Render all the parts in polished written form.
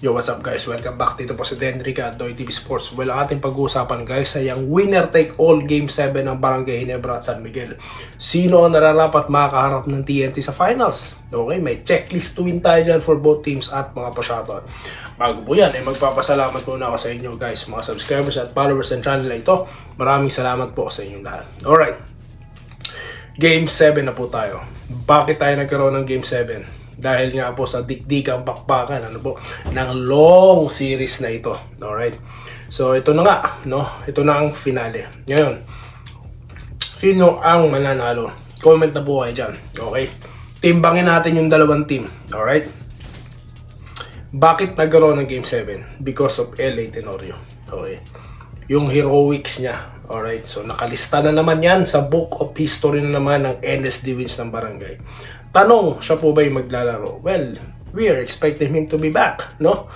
Yo, what's up guys? Welcome back. Dito po si Denrica at Doy TV Sports. Well, ang ating pag-uusapan guys ay ang winner-take-all Game 7 ng Barangay Ginebra at San Miguel. Sino ang nararapat makakaharap ng TNT sa finals? Okay, may checklist to win tayo dyan for both teams at mga pa-shoutout. Bago po yan, magpapasalamat po na ako sa inyo guys, mga subscribers at followers ng channel na ito. Maraming salamat po sa inyong lahat. Alright, Game 7 na po tayo. Bakit tayo nagkaroon ng Game 7? Dahil nga po sa dikdikang bakbakan ng long series na ito. Alright. So ito na nga, no? Ito na ang finale. Ngayon, sino ang mananalo? Comment na po kayo dyan. Okay? Timbangin natin yung dalawang team. Alright? Bakit nagkaroon ng Game 7? Because of LA Tenorio. Okay? Yung heroics niya. Alright? So nakalista na naman yan sa book of history na naman ng NSD wins ng Barangay. Tanong, siya po ba yung maglalaro? Well, we are expecting him to be back, no?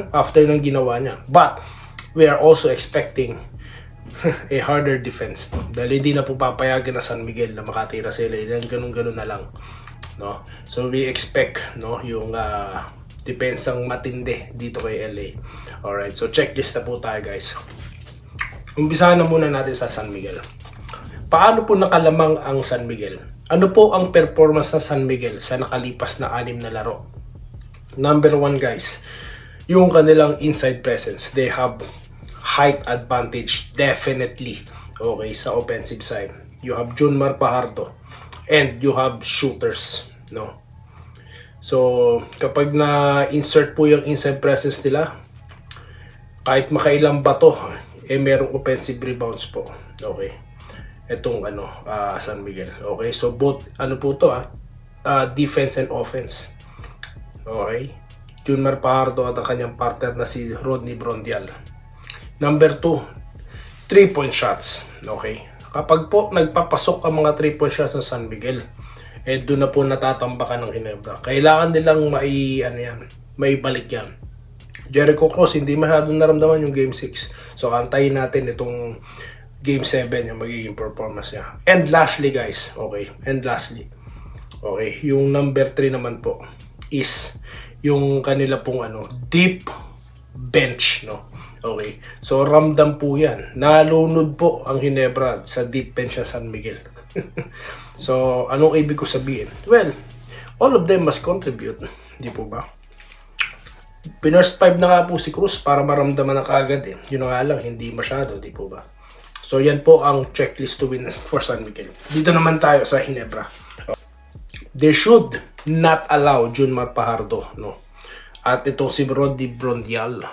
After nang ginawa niya. But, we are also expecting a harder defense, no? Dahil hindi na po papayagan na San Miguel na makatira sila. Ganun-ganun na lang, no? So, we expect, no, yung depensang matindi dito kay LA. Alright, so checklist na po tayo, guys. Umpisahan na muna natin sa San Miguel. Paano po nakalamang ang San Miguel? Ano po ang performance ng San Miguel sa nakalipas na 6 na laro? Number 1 guys, yung kanilang inside presence. They have height advantage definitely. Okay, sa offensive side. You have Junmar Pajardo and you have shooters, no? So, kapag na-insert po yung inside presence nila, kahit makailang bato, merong offensive rebounds po. Okay. Itong San Miguel. Okay, so both po to defense and offense. Okay, Junmar Pajardo at ang kanyang partner na si Rodney Brondial. Number 2, 3-point shots. Okay, kapag po nagpapasok ang mga 3-point shots ng San Miguel, doon na po natatambakan ng Ginebra. Kailangan nilang maibalik yan. Jericho Cross hindi masyadong naramdaman yung Game 6. So antayin natin itong Game 7 yung magiging performance niya. And lastly guys, okay, yung number 3 naman po is yung kanila pong deep bench, no? Okay, so ramdam po yan. Nalunod po ang Ginebra sa deep bench ng San Miguel. So, anong ibig ko sabihin? Well, all of them must contribute, di po ba? Pinurst 5 na nga po si Cruz para maramdaman na kaagad Yun nga lang, hindi masyado, di po ba? So, yan po ang checklist to win for San Miguel. Dito naman tayo sa Ginebra. They should not allow Junmar Pajardo, no? At itong si Rodney Brondial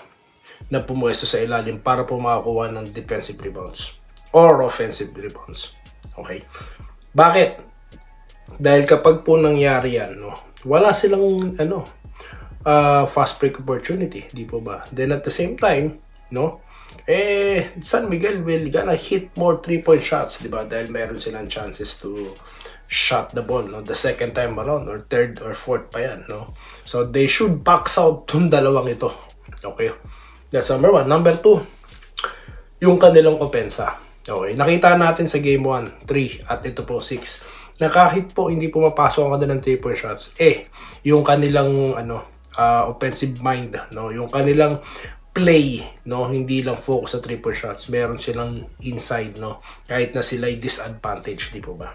na pumuwesto sa ilalim para po makakuha ng defensive rebounds or offensive rebounds. Okay? Bakit? Dahil kapag po nangyari yan, no? Wala silang fast break opportunity, di po ba? Then at the same time, no? San Miguel will gonna hit more 3-point shots, di ba? Dahil meron silang chances to shot the ball, no? The second time around or third or fourth pa yan, no? So they should box out tong dalawang ito. Okay? That's number 1. Number 2, yung kanilang opensa. Okay? Nakita natin sa game 1, 3 at ito po 6. Na kahit po hindi pumapasok ang kanilang 3-point shots, yung kanilang offensive mind, no? Yung kanilang play, no, hindi lang focus sa 3-point shots, meron silang inside, no, kahit na sila'y disadvantage, di po ba?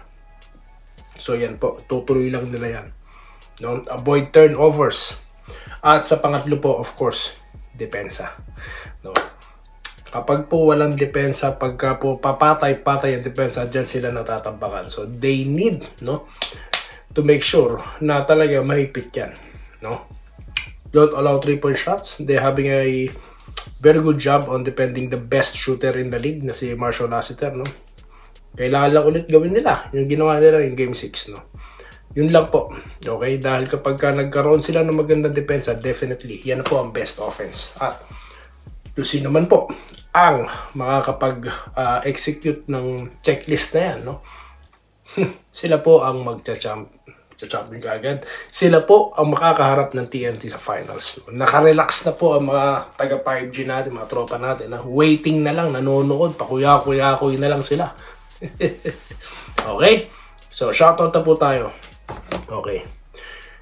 So yan po, tutuloy lang nila yan, no? Avoid turnovers. At sa pangatlo po, of course, depensa, no? Kapag po walang depensa, pagka po papatay-patay ang depensa, dyan sila natatambakan. So they need, no, to make sure na talaga mahigpit yan, no? Don't allow 3-point shots. They're having a very good job on defending the best shooter in the league na si Marshall Lassiter, no? Kailangan lang ulit gawin nila yung ginawa nila in Game 6, no? Yun lang po. Okay? Dahil kapag nagkaroon sila ng magandang depensa, definitely, yan po ang best offense. At sino man po ang makakapag-execute ng checklist na yan, no? Sila po ang champion agad. Sila po ang makakaharap ng TNT sa finals. Nakarelax na po ang mga taga 5G natin, mga tropa natin. Waiting na lang, nanonood, pakuya-kuya-kuya na lang sila. Okay? So, shoutout na po tayo. Okay.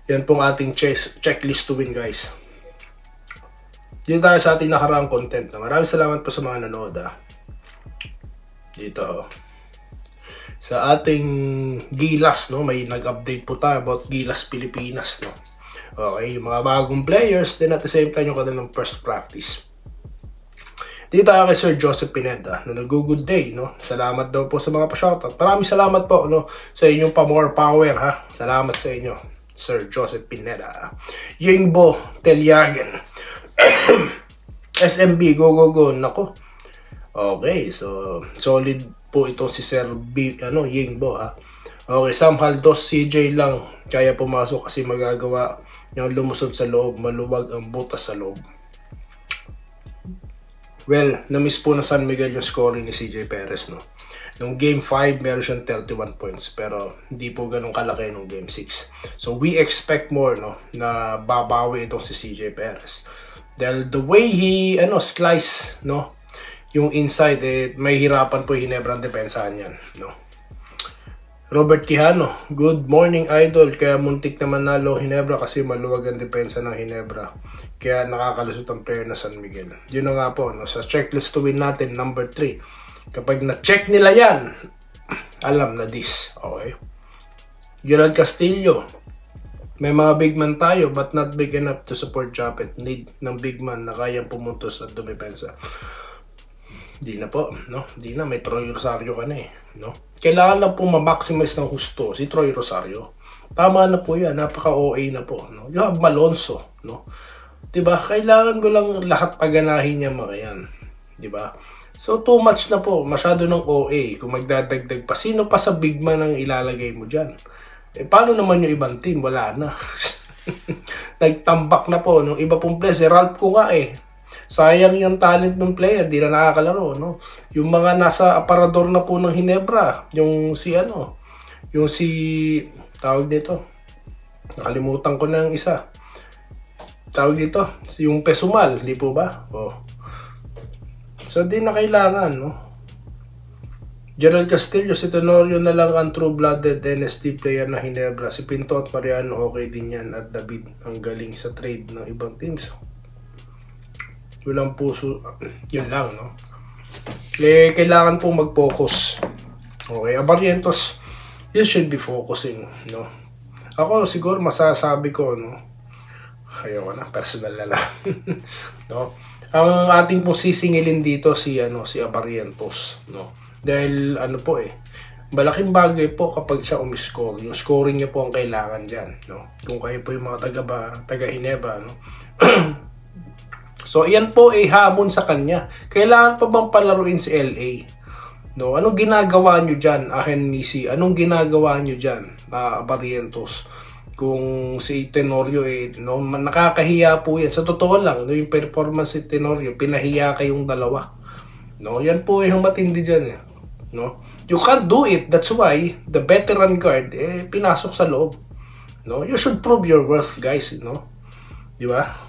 Yan pong ating checklist to win, guys. Dito tayo sa ating nakaraang content. Maraming salamat po sa mga nanood. Dito. Sa ating Gilas, no, may nag-update po tayo about Gilas Pilipinas, no. Okay, yung mga bagong players, then at the same time yung kanilang first practice. Dito tayo kay Sir Joseph Pineda na nag-good day, no. Salamat daw po sa mga pa-shoutout. Maraming salamat po, no, sa inyong pa-more power, ha. Salamat sa inyo, Sir Joseph Pineda. Yingbo Telyagen. SMB, go. Nako. Okay, so solid po ito si Sir Yingbo, ha. Okay, Sam Haldos, CJ lang kaya pumasok kasi magagawa yung lumusod sa loob, maluwag ang butas sa loob. Well, na-miss po na San Miguel yung scoring ni CJ Perez, no. Nung Game 5, meron siyang 31 points, pero hindi po ganun kalaki nung Game 6. So, we expect more, no, na babawi itong si CJ Perez. Dahil the way he, slice, no, yung inside, may hirapan po yung Ginebra ang depensahan yan, no. Robert Quijano, good morning idol, kaya muntik naman nalo Ginebra kasi maluwag ang depensa ng Ginebra. Kaya nakakalusot ang player na San Miguel. Yun na nga po, no, sa checklist to win natin, number 3. Kapag na-check nila yan, alam na this, okay. Gerald Castillo, may mga big man tayo but not big enough to support Japet. Need ng big man na kayang pumuntos at dumipensa. Di na po, no? Di na, may Troy Rosario ka na no? Kailangan lang po ma-maximize ng husto si Troy Rosario. Tama na po yan, napaka-OA na po, no? You have Malonzo, no? Diba? Kailangan ko lang lahat paganahin niya mga yan. Diba? So, too much na po. Masyado ng OA. Kung magdadagdag pa, sino pa sa big man ang ilalagay mo dyan? Paano naman yung ibang team? Wala na. Nagtambak na po. Nung iba pong players, Ralph ko nga sayang yung talent ng player, di na nakakalaro, no? Yung mga nasa aparador na po ng Ginebra, yung si, tawag dito, nakalimutan ko na yung isa. Tawag dito, yung Pesumal, di po ba? So, di na kailangan, no? Gerald Castillo, si Tenorio na lang ang true-blooded NSD player na Ginebra. Si Pinto at Mariano, okay din yan. At David, ang galing sa trade ng ibang teams. Walang puso, yun lang, no? Kailangan pong mag-focus. Okay, Abarrientos, you should be focusing, no? Ako, siguro, masasabi ko, no? Ayaw na, personal na lang. No? Ang ating pong sisingilin dito, si Abarrientos, no? Dahil malaking bagay po kapag siya umiscore. Yung scoring niya po ang kailangan dyan, no? Kung kayo po yung mga taga Ginebra, no? So, iyan po hamon sa kanya. Kailangan pa bang palaruin si LA? No? Anong ginagawa nyo dyan, Aken Misi? Anong ginagawa nyo dyan, Abarrientos? Kung si Tenorio, no? Nakakahiya po yan. Sa totoo lang, no? Yung performance si Tenorio, pinahiya kayong dalawa. No? Yan po yung matindi dyan, no? You can't do it. That's why the veteran guard pinasok sa loob. No? You should prove your worth, guys, no? Di ba?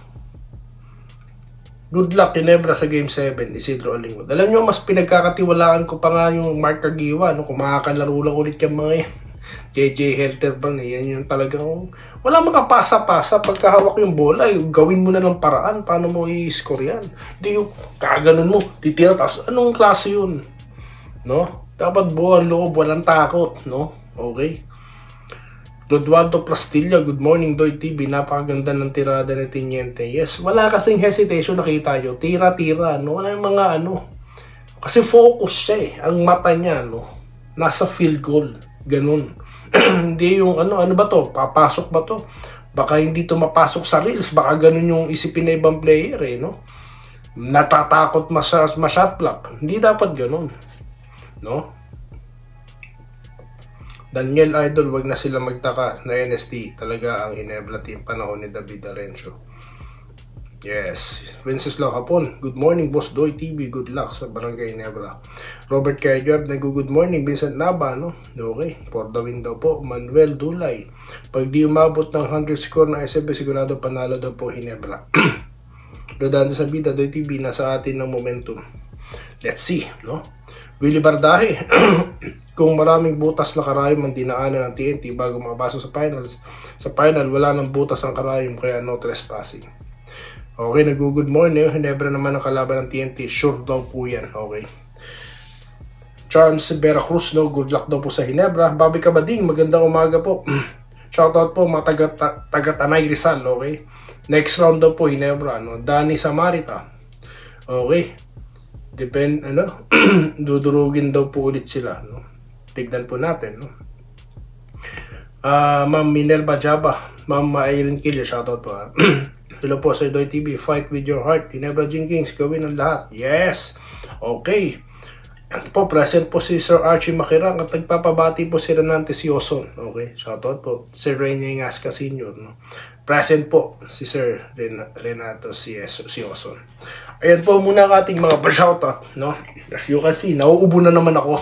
Good luck Ginebra sa Game 7, Isidro Alingod. Alam nyo, mas pinagkakatiwalaan ko pa nga yung Mark Cagiwa, no? Kung makakalaro lang ulit yung mga yan. JJ Helterbrand, yan yung talagang wala makapasa-pasa. Pagkahawak yung bola, gawin mo na ng paraan. Paano mo i-score yan? Hindi yung kaganon mo, titira, tapos anong klase yun? No? Dapat buwan loob, walang takot, no? Okay. Rodwaldo Prastilla, good morning Doy TV, napakaganda ng tirada ni Tiniente. Yes, wala kasing hesitation, nakita nyo, tira-tira, no? Wala yung mga kasi focus siya ang mata niya, no? Nasa field goal, ganun. Hindi yung ano ba to, papasok ba to? Baka hindi to mapasok sa reels, baka ganun yung isipin na ibang player, no? Natatakot ma-shot block, hindi dapat ganun, no? Daniel Idol, wag na sila magtaka na NST. Talaga ang Ginebra team panahon ni David Arencio. Yes. Wenceslao Hapon, good morning Boss Doy TV, good luck sa Barangay Ginebra. Robert Kayjab, good morning Vincent Naba, no? Okay, for the win daw po. Manuel Dulay, pag di umabot ng 100 score na SB, sigurado panalo daw po Ginebra. Rodante Sabida, Doy TV, nasa atin ng momentum. Let's see, no? Willie Bardahe, kung maraming butas na karayom ang dinaanan ng TNT bago makapasok sa finals, sa final wala nang butas ang karayom kaya no trespassing. Okay, nag-good morning. Hinebra naman ang kalaban ng TNT. Sure daw po yan. Okay. Charms Veracruz, no? Good luck daw po sa Hinebra. Bobby Cabading, magandang umaga po. Shoutout po mga taga-Tanay Rizal. Okay. Next round daw po Hinebra, no? Danny Samarita. Okay. Dudurugin daw po ulit sila, no? Tignan po natin, no? Ma'am Minerva Jaba, Ma'am Irene Kilio, shoutout po. Hello po sa Doy TV, fight with your heart. Hinebra Jenkins, gawin ang lahat. Yes! Okay. Po, present po si Sir Archie Makirang at nagpapabati po si Renante Sioson. Okay, shoutout po. Sir Rene Ngasca Sr. No? Present po si Sir Renato Sioson. Ayan po muna ang ating mga pa-shoutout. No? As you can see, nauubo na naman ako.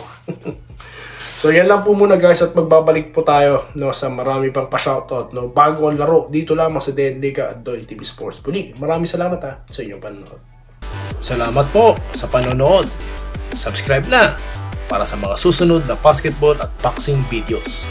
So yan lang po muna guys at magbabalik po tayo, no, sa marami pang pa-shoutout, no, bago ang laro dito lamang sa DNDK at Doy TV Sports. Muli, maraming salamat sa inyong panonood. Salamat po sa panonood. Subscribe na para sa mga susunod na basketball at boxing videos.